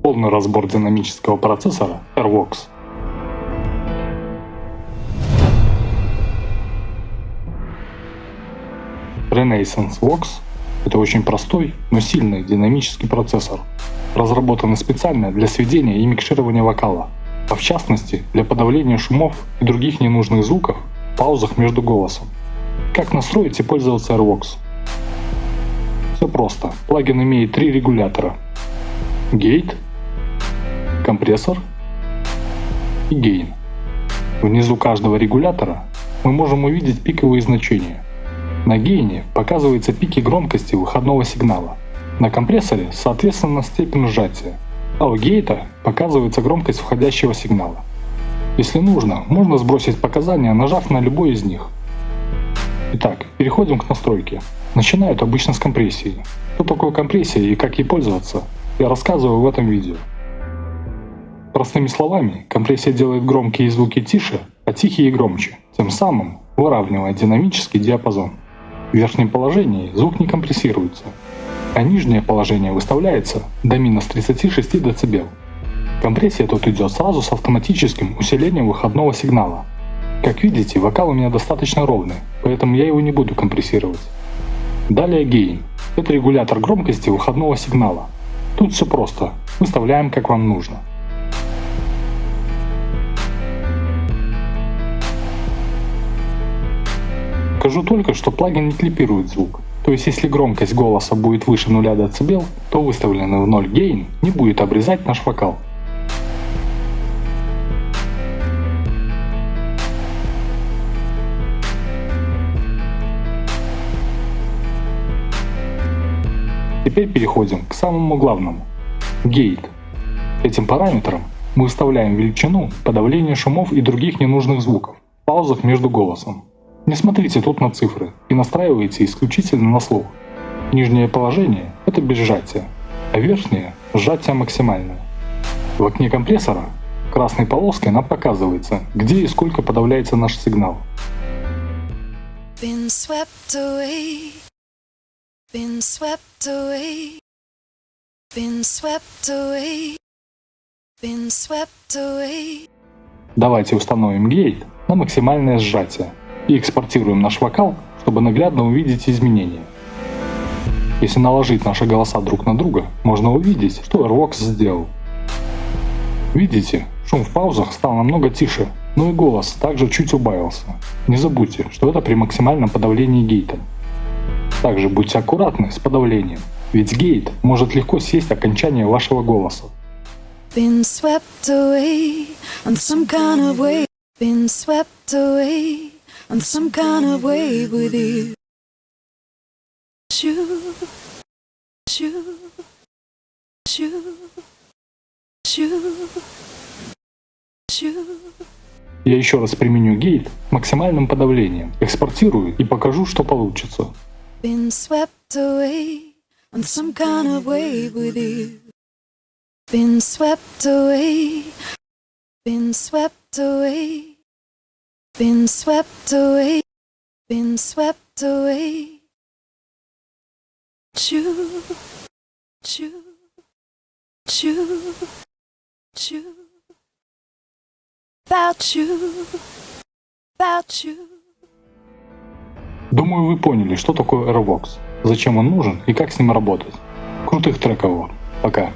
Полный разбор динамического процессора AirVox. Renaissance Vox — это очень простой, но сильный динамический процессор, разработанный специально для сведения и микширования вокала, а в частности для подавления шумов и других ненужных звуков в паузах между голосом. Как настроить и пользоваться AirVox? Все просто. Плагин имеет 3 регулятора: Gate, компрессор и Gain. Внизу каждого регулятора мы можем увидеть пиковые значения. На Gain показываются пики громкости выходного сигнала, на компрессоре соответственно степень сжатия, а у гейта показывается громкость входящего сигнала. Если нужно, можно сбросить показания, нажав на любой из них. Итак, переходим к настройке. Начинают обычно с компрессии. Что такое компрессия и как ей пользоваться, я рассказываю в этом видео. Простыми словами, компрессия делает громкие звуки тише, а тихие громче, тем самым выравнивая динамический диапазон. В верхнем положении звук не компрессируется, а нижнее положение выставляется до минус 36 дБ. Компрессия тут идет сразу с автоматическим усилением выходного сигнала. Как видите, вокал у меня достаточно ровный, поэтому я его не буду компрессировать. Далее Gain. Это регулятор громкости выходного сигнала. Тут все просто, выставляем как вам нужно. Скажу только, что плагин не клипирует звук. То есть если громкость голоса будет выше 0 дБ, то выставленный в 0 Gain не будет обрезать наш вокал. Теперь переходим к самому главному — Gate. Этим параметром мы выставляем величину подавления шумов и других ненужных звуков в паузах между голосом. Не смотрите тут на цифры и настраивайте исключительно на слух. Нижнее положение — это без сжатия, а верхнее — сжатие максимальное. В окне компрессора красной полоской нам показывается, где и сколько подавляется наш сигнал. Been swept away, been swept away, been swept away, been swept away. Давайте установим Gate на максимальное сжатие и экспортируем наш вокал, чтобы наглядно увидеть изменения. Если наложить наши голоса друг на друга, можно увидеть, что AirVox сделал. Видите, шум в паузах стал намного тише, но и голос также чуть убавился. Не забудьте, что это при максимальном подавлении гейта. Также будьте аккуратны с подавлением, ведь гейт может легко съесть окончание вашего голоса. Been swept away on some kind of way. Been swept away on some kind of way with you. Shoo, shoo, shoo, shoo, shoo. Я еще раз применю гейт максимальным подавлением, экспортирую и покажу, что получится. Been swept away on some kind of way with you. Been swept away, been swept away, been swept away, been swept away. Choo, choo, choo, choo. About you, about you. Думаю, вы поняли, что такое AirVox, зачем он нужен и как с ним работать. Крутых треков вам. Пока.